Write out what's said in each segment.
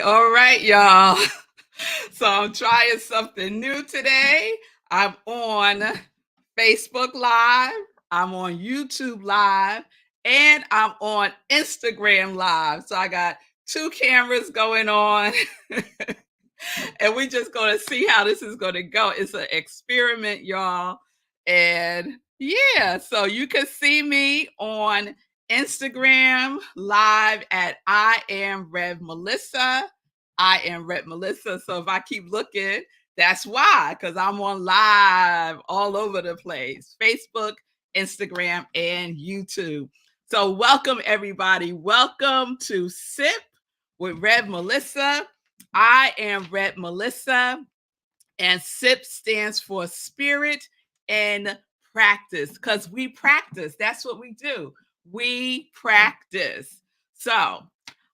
All right, y'all. So I'm trying something new today. I'm on Facebook Live, I'm on YouTube Live, and I'm on Instagram Live. So I got two cameras going on, and we just going to see how this is going to go. It's an experiment, y'all. And yeah, so you can see me on Instagram Live at I am revmelissa. I am revmelissa. So if I keep looking, that's why, because I'm on live all over the place, Facebook, Instagram, and YouTube. So welcome, everybody. Welcome to Sip with revmelissa. I am revmelissa, and SIP stands for Spirit and Practice, because we practice. That's what we do. We practice. So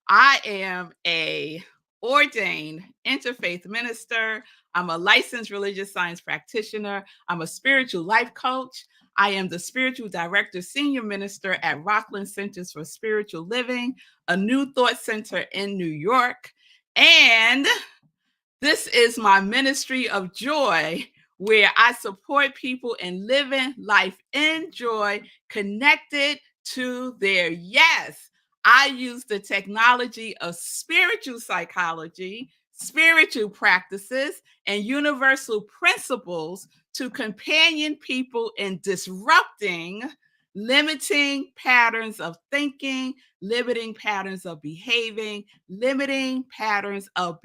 I am a ordained interfaith minister. I'm a licensed religious science practitioner. I'm a spiritual life coach. I am the spiritual director, senior minister at Rockland Center for Spiritual Living, a new thought center in New York. And this is my ministry of joy, where I support people in living life in joy, connected to their yes. I use the technology of spiritual psychology, spiritual practices, and universal principles to companion people in disrupting limiting patterns of thinking, limiting patterns of behaving, limiting patterns of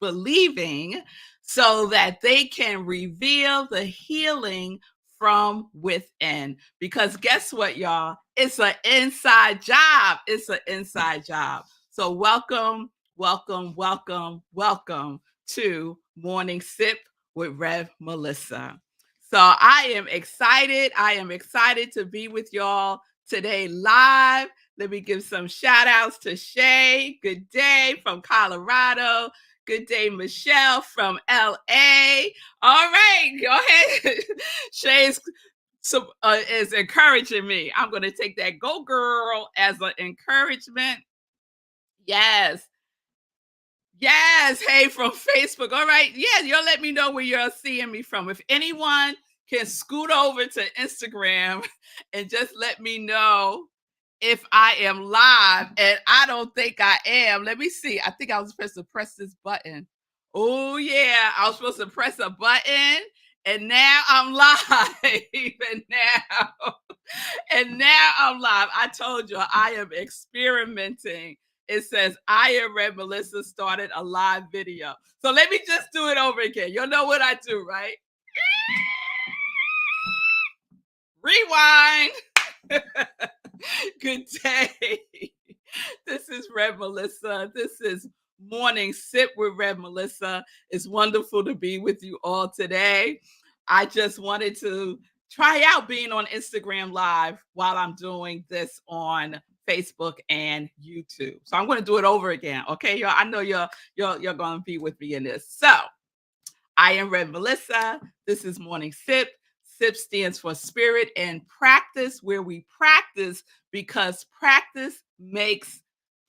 believing, so that they can reveal the healing from within. Because guess what, y'all? It's an inside job. It's an inside job. So welcome, welcome, welcome, welcome to Morning Sip with Rev Melissa. So I am excited. I am excited to be with y'all today live. Let me give some shout outs to Shay. Good day from Colorado. Good day, Michelle from LA. All right, go ahead. Shay is encouraging me. I'm going to take that go girl as an encouragement. Yes. Yes. Hey, from Facebook. All right. Yeah, you'll let me know where you're seeing me from. If anyone can scoot over to Instagram and just let me know if I am live, and I don't think I am. Let me see. I think I was supposed to press this button. Oh yeah, I was supposed to press a button, and now I'm live. and now I'm live. I told you I am experimenting. It says I am Red Melissa started a live video. So let me just do it over again. You'll know what I do, right? Rewind. Good day. This is Rev Melissa. This is Morning Sip with Rev Melissa. It's wonderful to be with you all today. I just wanted to try out being on Instagram Live while I'm doing this on Facebook and YouTube. So I'm going to do it over again. Okay, y'all. I know you're going to be with me in this. So I am Rev Melissa. This is Morning Sip. SIP stands for Spirit and Practice, where we practice because practice makes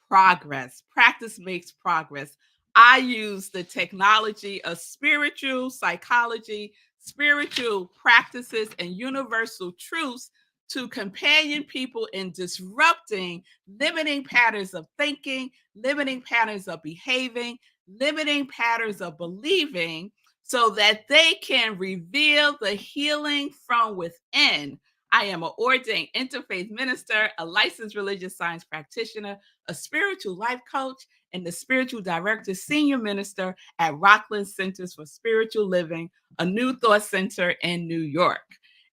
progress. Practice makes progress. I use the technology of spiritual psychology, spiritual practices, and universal truths to companion people in disrupting limiting patterns of thinking, limiting patterns of behaving, limiting patterns of believing, so that they can reveal the healing from within. I am an ordained interfaith minister, a licensed religious science practitioner, a spiritual life coach, and the spiritual director, senior minister at Rockland Centers for Spiritual Living, a new thought center in New York.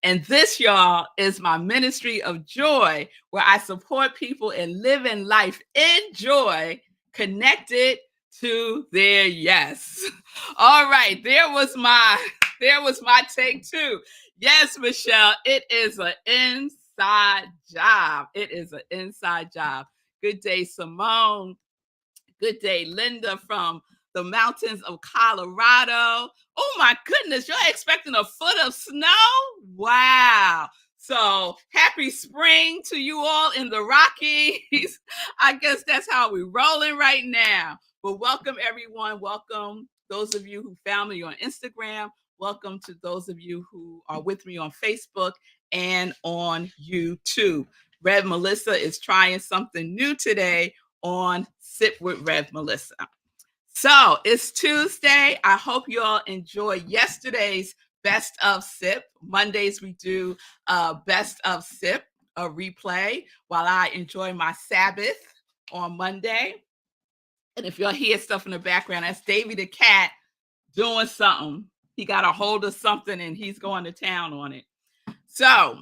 And this, y'all, is my ministry of joy, where I support people in living life in joy, connected to their yes. All right, there was my take two. Yes, Michelle, it is an inside job. It is an inside job. Good day, Simone. Good day, Linda from the mountains of Colorado. Oh my goodness, you're expecting a foot of snow? Wow. So happy spring to you all in the Rockies. I guess that's how we're rolling right now. Well, welcome everyone. Welcome those of you who found me on Instagram. Welcome to those of you who are with me on Facebook and on YouTube. Rev Melissa is trying something new today on Sip with Rev Melissa. So it's Tuesday. I hope you all enjoyed yesterday's Best of Sip. Mondays we do Best of Sip, a replay, while I enjoy my Sabbath on Monday. And if y'all hear stuff in the background, that's Davy the cat doing something. He got a hold of something and he's going to town on it. So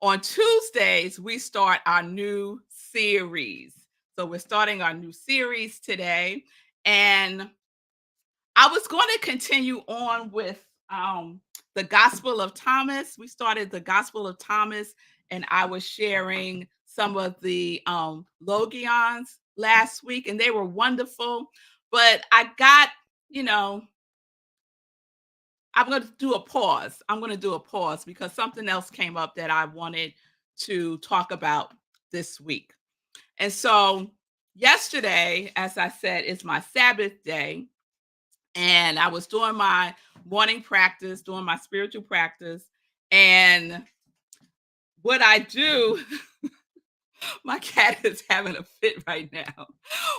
on Tuesdays, we start our new series. So we're starting our new series today. And I was going to continue on with the Gospel of Thomas. We started the Gospel of Thomas, and I was sharing some of the Logions last week, and they were wonderful. But I got, you know, I'm going to do a pause. I'm going to do a pause because something else came up that I wanted to talk about this week. And so, yesterday, as I said, is my Sabbath day. And I was doing my morning practice, doing my spiritual practice. And what I do, my cat is having a fit right now.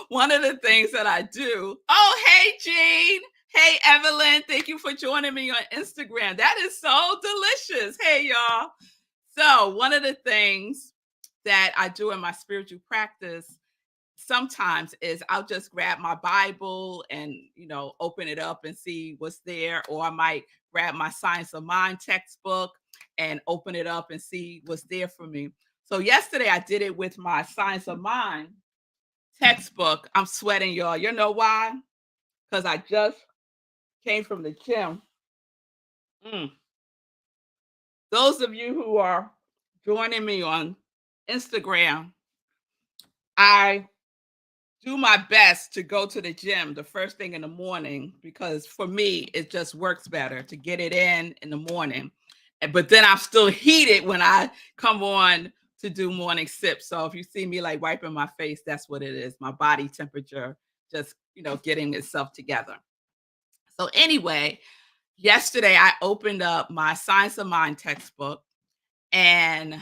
One of the things that I do, oh, hey, Jean. Hey, Evelyn. Thank you for joining me on Instagram. That is so delicious. Hey, y'all. So, one of the things that I do in my spiritual practice sometimes is I'll just grab my Bible and, open it up and see what's there. Or I might grab my Science of Mind textbook and open it up and see what's there for me. So yesterday I did it with my Science of Mind textbook. I'm sweating, y'all. You know why? Because I just came from the gym. Mm. Those of you who are joining me on Instagram, I do my best to go to the gym the first thing in the morning because for me it just works better to get it in the morning. But then I'm still heated when I come on to do morning sips. So if you see me like wiping my face, that's what it is. My body temperature just, getting itself together. So anyway, yesterday I opened up my Science of Mind textbook and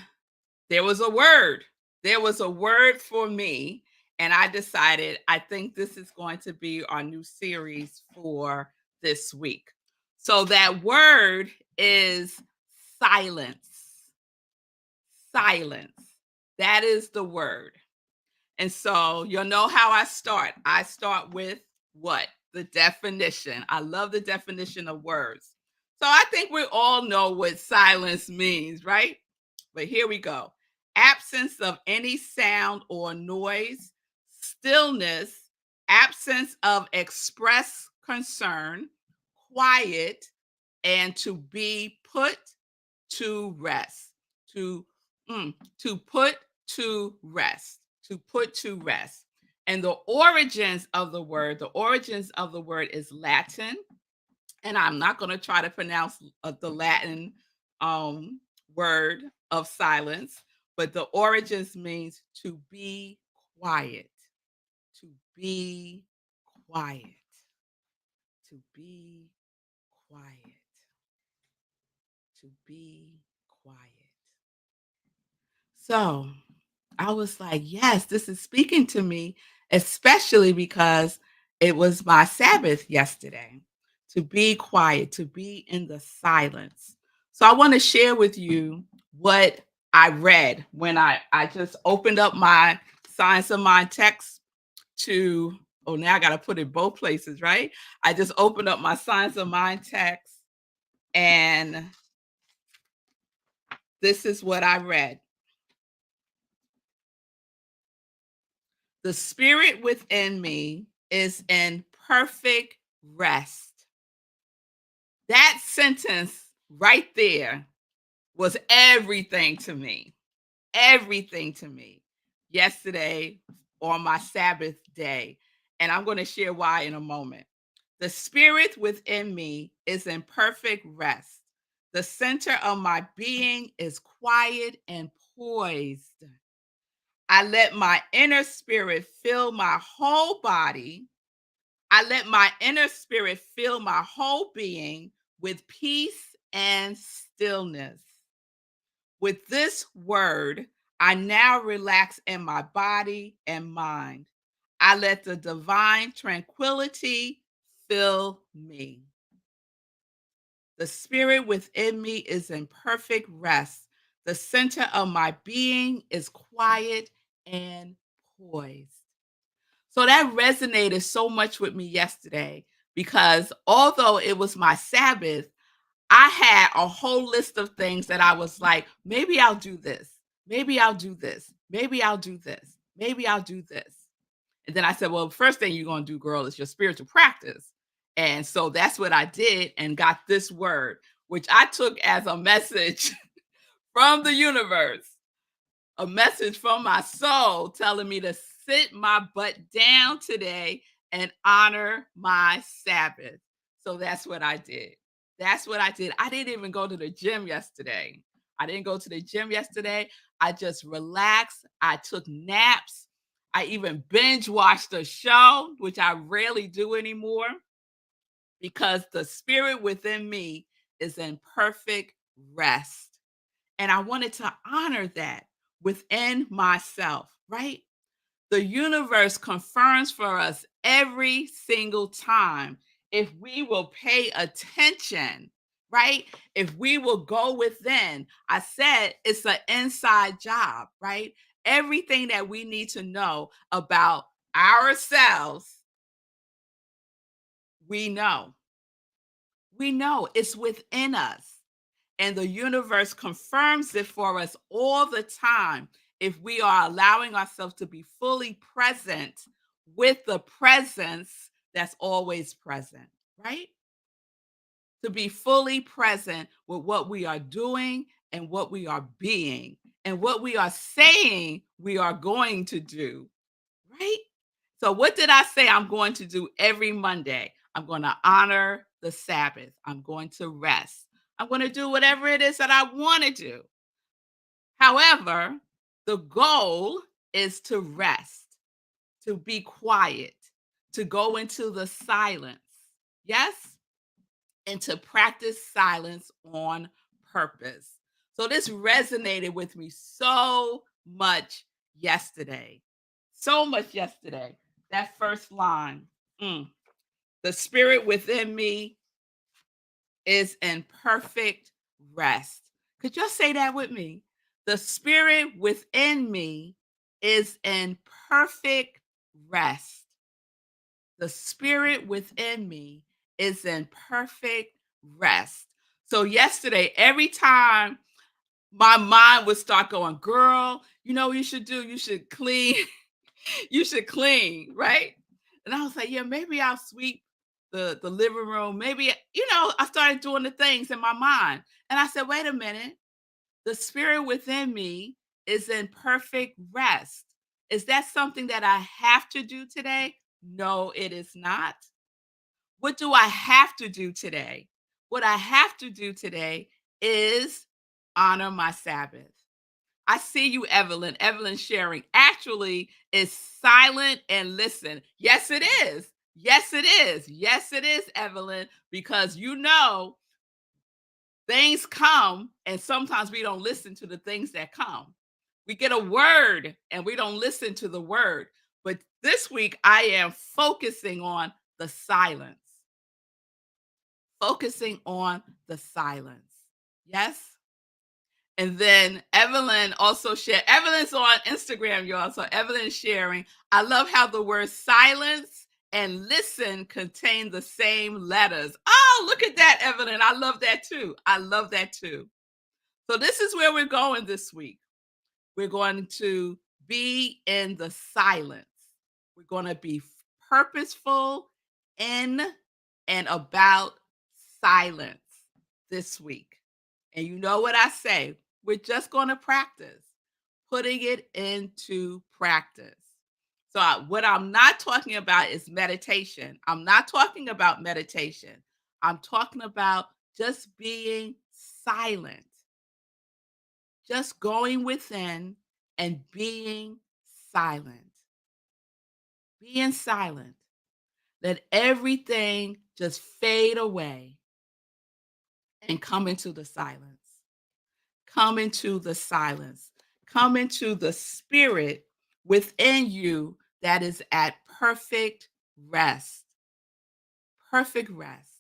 there was a word. There was a word for me. And I decided, I think this is going to be our new series for this week. So that word is silence. Silence. That is the word. And so you'll know how I start. I start with what? The definition. I love the definition of words. So I think we all know what silence means, right? But here we go. Absence of any sound or noise, stillness, absence of express concern, quiet, and to be put to rest. To to put to rest. To put to rest. And the origins of the word is Latin, and I'm not going to try to pronounce the Latin word of silence, but the origins means to be quiet, to be quiet, to be quiet, to be quiet. So I was like, yes, this is speaking to me, especially because it was my Sabbath yesterday to be quiet, to be in the silence. So I want to share with you what I read when I just opened up my Science of Mind text to, oh, now I got to put it both places, right? I just opened up my Science of Mind text and this is what I read. The spirit within me is in perfect rest. That sentence right there was everything to me. Everything to me yesterday on my Sabbath day. And I'm going to share why in a moment. The spirit within me is in perfect rest. The center of my being is quiet and poised. I let my inner spirit fill my whole body. I let my inner spirit fill my whole being with peace and stillness. With this word, I now relax in my body and mind. I let the divine tranquility fill me. The spirit within me is in perfect rest. The center of my being is quiet and poised. So that resonated so much with me yesterday because although it was my Sabbath, I had a whole list of things that I was like, maybe I'll do this. Maybe I'll do this. Maybe I'll do this. Maybe I'll do this. And then I said, well, first thing you're going to do, girl, is your spiritual practice. And so that's what I did and got this word, which I took as a message from the universe, a message from my soul telling me to sit my butt down today and honor my Sabbath. So that's what I did. That's what I did. I didn't even go to the gym yesterday. I didn't go to the gym yesterday. I just relaxed. I took naps. I even binge watched a show, which I rarely do anymore because the spirit within me is in perfect rest. And I wanted to honor that within myself, right? The universe confirms for us every single time if we will pay attention, right? If we will go within. I said it's an inside job, right? Everything that we need to know about ourselves, we know. We know it's within us. And the universe confirms it for us all the time if we are allowing ourselves to be fully present with the presence that's always present, right? To be fully present with what we are doing and what we are being and what we are saying we are going to do, right? So, what did I say I'm going to do every Monday? I'm going to honor the Sabbath. I'm going to rest. I'm going to do whatever it is that I want to do. However, the goal is to rest, to be quiet, to go into the silence. Yes? And to practice silence on purpose. So, this resonated with me so much yesterday. So much yesterday. That first line, the spirit within me is in perfect rest. Could you say that with me? The spirit within me is in perfect rest. The spirit within me is in perfect rest. So, yesterday, every time my mind would start going, girl, you know what you should do? You should clean. You should clean, right? And I was like, yeah, maybe I'll sweep the living room. Maybe, I started doing the things in my mind. And I said, wait a minute. The spirit within me is in perfect rest. Is that something that I have to do today? No, it is not. What do I have to do today? What I have to do today is honor my Sabbath. I see you, Evelyn. Evelyn sharing actually is silent and listen. Yes, it is. Yes, it is. Yes, it is, Evelyn, because things come and sometimes we don't listen to the things that come. We get a word and we don't listen to the word. But this week I am focusing on the silence, focusing on the silence. Yes. And then Evelyn also shared. Evelyn's on Instagram, y'all. So Evelyn sharing. I love how the words silence and listen contain the same letters. Oh, look at that, Evelyn. I love that too. I love that too. So this is where we're going this week. We're going to be in the silence. We're going to be purposeful in and about silence this week. And you know what I say? We're just going to practice putting it into practice. So, what I'm not talking about is meditation. I'm not talking about meditation. I'm talking about just being silent, just going within and being silent. Being silent. Let everything just fade away and come into the silence. Come into the silence. Come into the spirit within you that is at perfect rest. Perfect rest.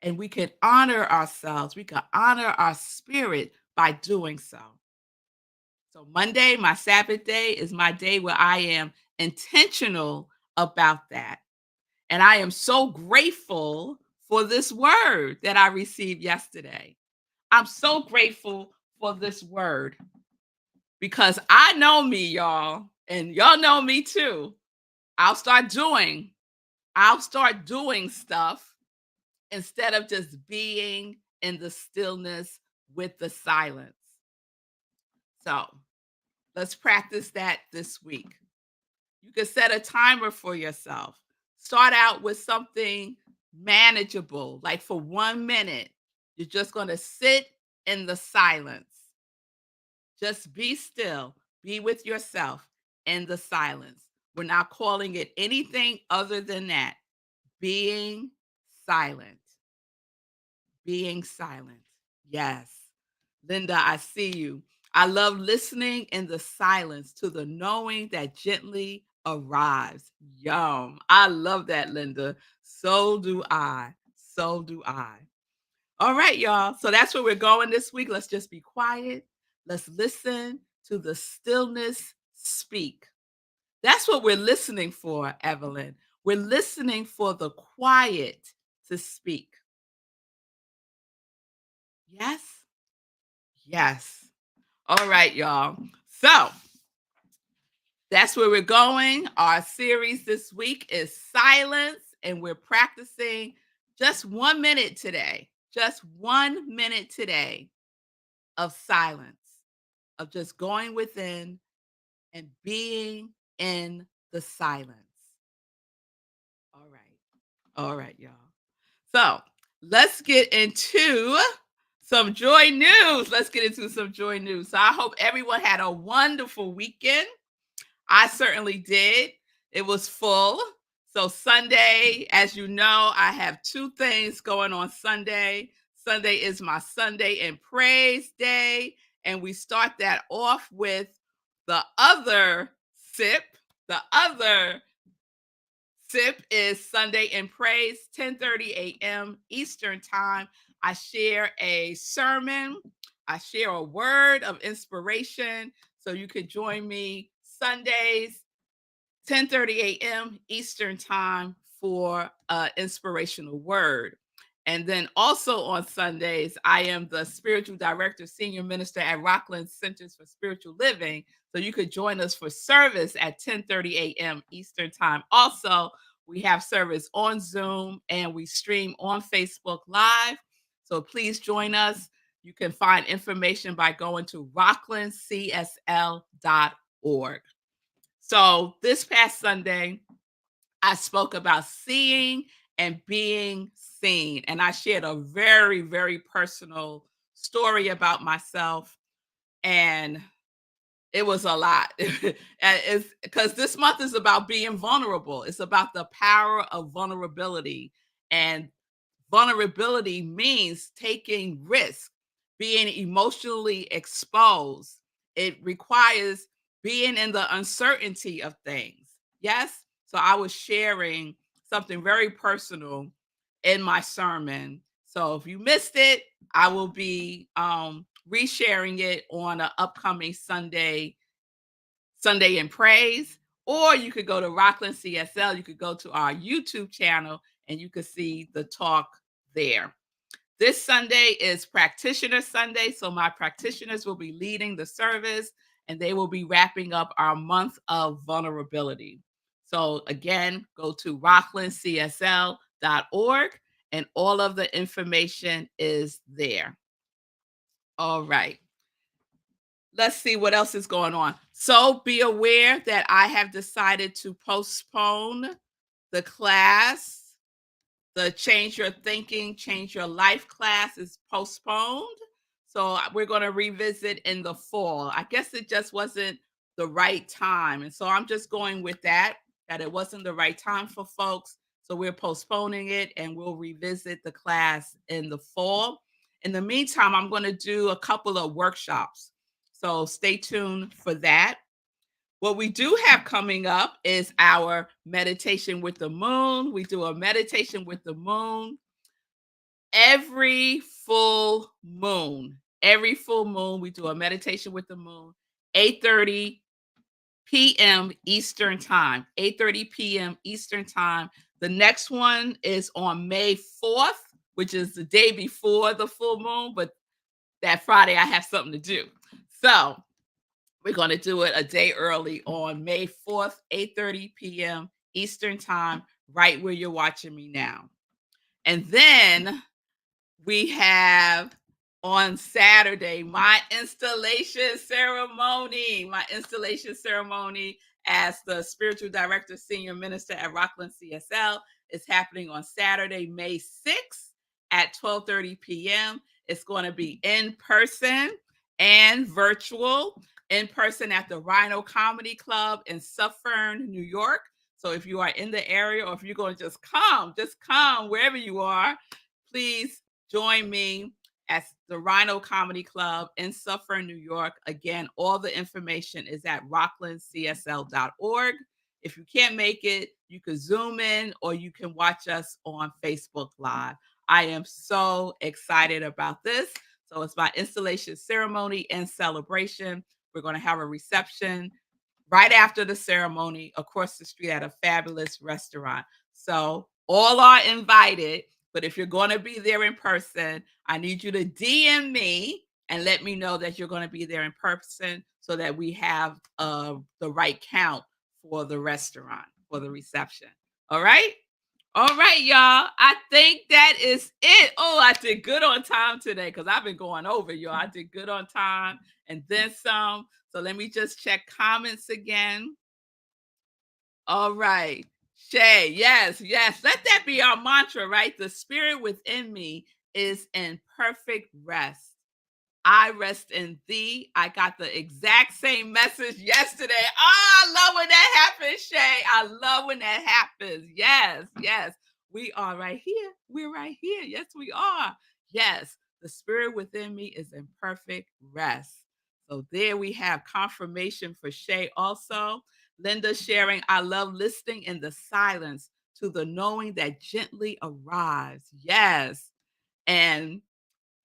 And we can honor ourselves. We can honor our spirit by doing so. So, Monday, my Sabbath day, is my day where I am intentional about that. And I am so grateful for this word that I received yesterday. I'm so grateful for this word because I know me, y'all, and y'all know me too. I'll start doing, I'll start doing stuff instead of just being in the stillness with the silence. So let's practice that this week. You can set a timer for yourself. Start out with something manageable, like for 1 minute. You're just going to sit in the silence. Just be still, be with yourself in the silence. We're not calling it anything other than that. Being silent. Being silent. Yes. Linda, I see you. I love listening in the silence to the knowing that gently arrives. Yum. I love that, Linda. So do I. So do I. All right, y'all. So that's where we're going this week. Let's just be quiet. Let's listen to the stillness speak. That's what we're listening for, Evelyn. We're listening for the quiet to speak. Yes? Yes. All right, y'all. So that's where we're going. Our series this week is silence, and we're practicing just 1 minute today. Just 1 minute today of silence, of just going within and being in the silence. All right. All right, y'all. So let's get into some joy news. Let's get into some joy news. So I hope everyone had a wonderful weekend. I certainly did. It was full. So Sunday, as you know, I have two things going on Sunday. Sunday is my Sunday in Praise Day, and we start that off with the other sip. The other sip is Sunday in Praise, 10:30 a.m. Eastern Time. I share a sermon. I share a word of inspiration. So you could join me Sundays, 10:30 a.m. Eastern Time for an inspirational word. And then also on Sundays, I am the spiritual director, senior minister at Rockland Centers for Spiritual Living. So you could join us for service at 10:30 a.m. Eastern Time. Also, we have service on Zoom and we stream on Facebook Live. So please join us. You can find information by going to rocklandcsl.org. So this past Sunday, I spoke about seeing and being seen. And I shared a very, very personal story about myself. And it was a lot. It's because this month is about being vulnerable. It's about the power of vulnerability. And vulnerability means taking risk, being emotionally exposed. It requires being in the uncertainty of things. Yes? So I was sharing something very personal in my sermon. So if you missed it, I will be resharing it on an upcoming Sunday in Praise, or you could go to Rockland CSL. You could go to our YouTube channel and you could see the talk there. This Sunday is Practitioner Sunday, so my practitioners will be leading the service and they will be wrapping up our month of vulnerability. So again, go to rocklandcsl.org and all of the information is there. All right. Let's see what else is going on. So be aware that I have decided to postpone the class. The Change Your Thinking, Change Your Life class is postponed. So we're going to revisit in the fall. I guess it just wasn't the right time. And so I'm just going with that. that it wasn't the right time for folks. So we're postponing it and we'll revisit the class in the fall. In the meantime, I'm going to do a couple of workshops. So stay tuned for that. What we do have coming up is our meditation with the moon. We do a meditation with the moon every full moon. Every full moon, we do a meditation with the moon, 8:30 p.m. Eastern Time. 8:30 p.m. Eastern Time. The next one is on May 4th, which is the day before the full moon, but that Friday I have something to do. So we're going to do it a day early on May 4th, 8:30 p.m. Eastern Time, right where you're watching me now. And then we have on Saturday my installation ceremony. My installation ceremony as the spiritual director, senior minister at Rockland CSL is happening on Saturday, May 6th at 12:30 p.m. It's going to be in person and virtual. In person at the Rhino Comedy Club in Suffern, New York. So if you are in the area or if you're going to just come wherever you are, please join me at the Rhino Comedy Club in Suffern, New York. Again, all the information is at rocklandcsl.org. If you can't make it, you can Zoom in or you can watch us on Facebook Live. I am so excited about this. So it's my installation ceremony and celebration. We're going to have a reception right after the ceremony across the street at a fabulous restaurant. So all are invited, but if you're going to be there in person, I need you to DM me and let me know that you're going to be there in person so that we have the right count for the restaurant, for the reception. All right? All right, y'all. I think that is it. Oh, I did good on time today because I've been going over, y'all. I did good on time and then some. So let me just check comments again. All right. Shay, yes, yes. Let that be our mantra, right? The spirit within me is in perfect rest. I rest in thee. I got the exact same message yesterday. Oh, I love when that happens, Shay. I love when that happens. Yes, yes. We are right here. We're right here. Yes, we are. Yes, the spirit within me is in perfect rest. So there we have confirmation for Shay also. Linda sharing, I love listening in the silence to the knowing that gently arrives. Yes. And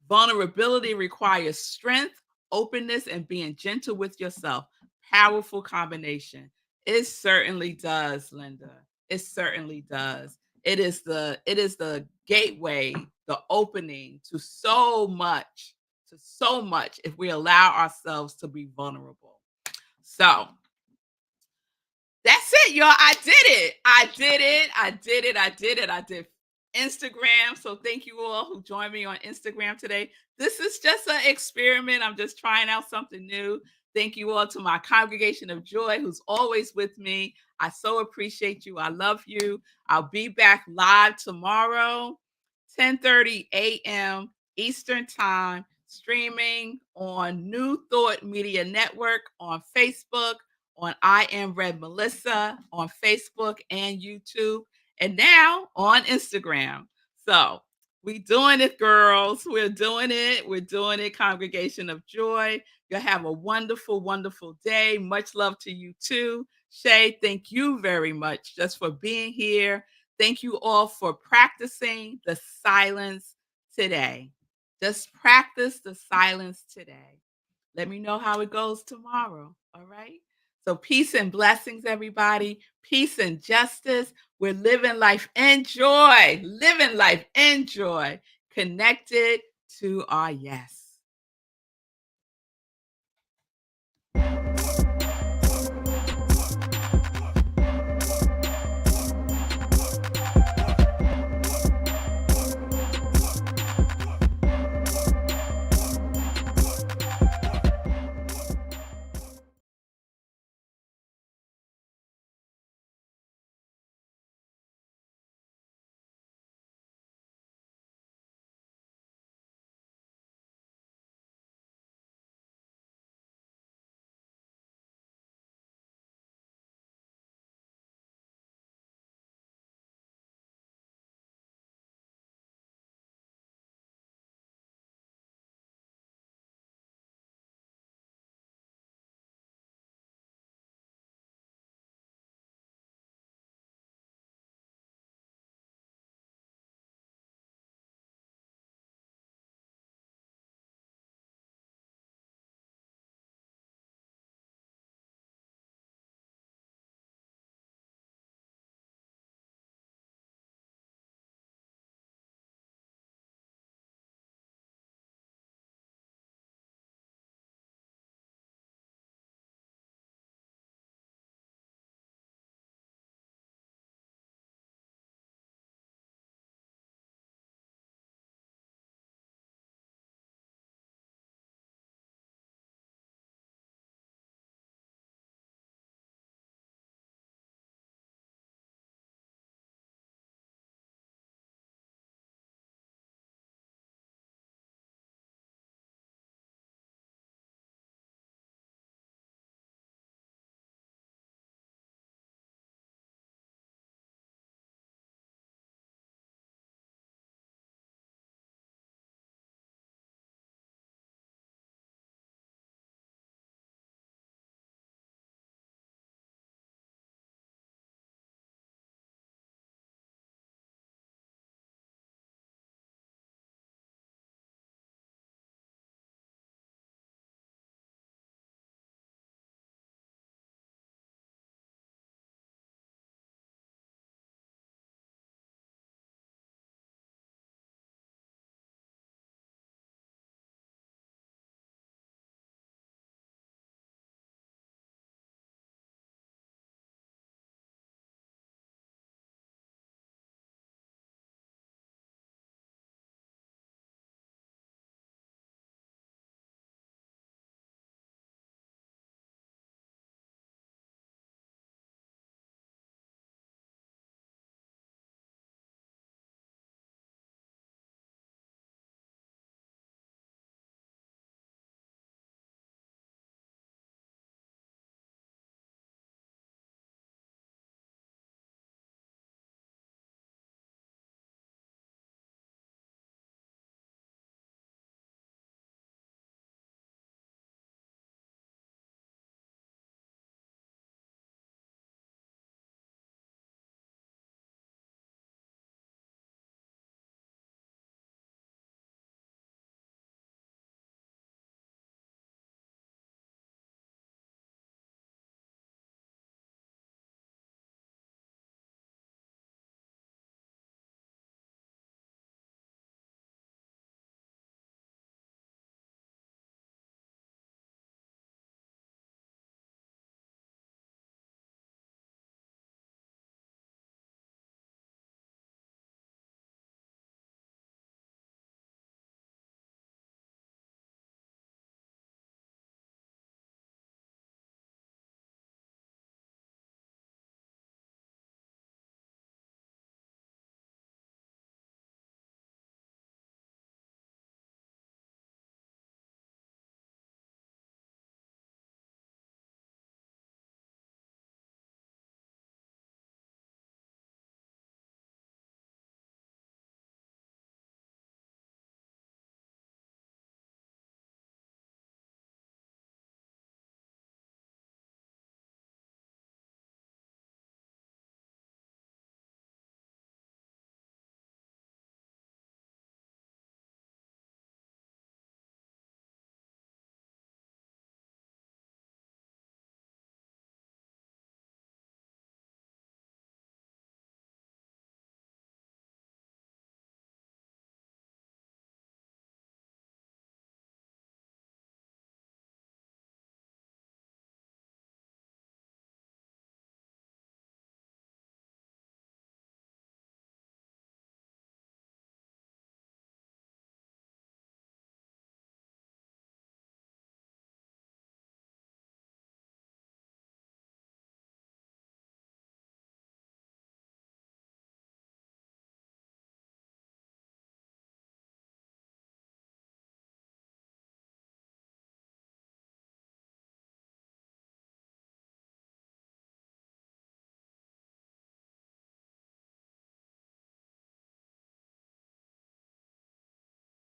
vulnerability requires strength, openness, and being gentle with yourself. Powerful combination. It certainly does, Linda. It certainly does. It is the gateway, the opening to so much if we allow ourselves to be vulnerable. So that's it, y'all. I did it. I did it. I did it. I did it. I did Instagram. So thank you all who joined me on Instagram today. This is just an experiment. I'm just trying out something new. Thank you all to my congregation of joy who's always with me. I so appreciate you. I love you. I'll be back live tomorrow, 10:30 a.m. Eastern Time, streaming on New Thought Media Network on Facebook, on I Am Red Melissa on Facebook and YouTube, and now on Instagram. So we doing it, girls. We're doing it. We're doing it, Congregation of Joy. You'll have a wonderful, wonderful day. Much love to you too. Shay, thank you very much just for being here. Thank you all for practicing the silence today. Just practice the silence today. Let me know how it goes tomorrow. All right. So, peace and blessings, everybody. Peace and justice. We're living life in joy, living life in joy, connected to our yes.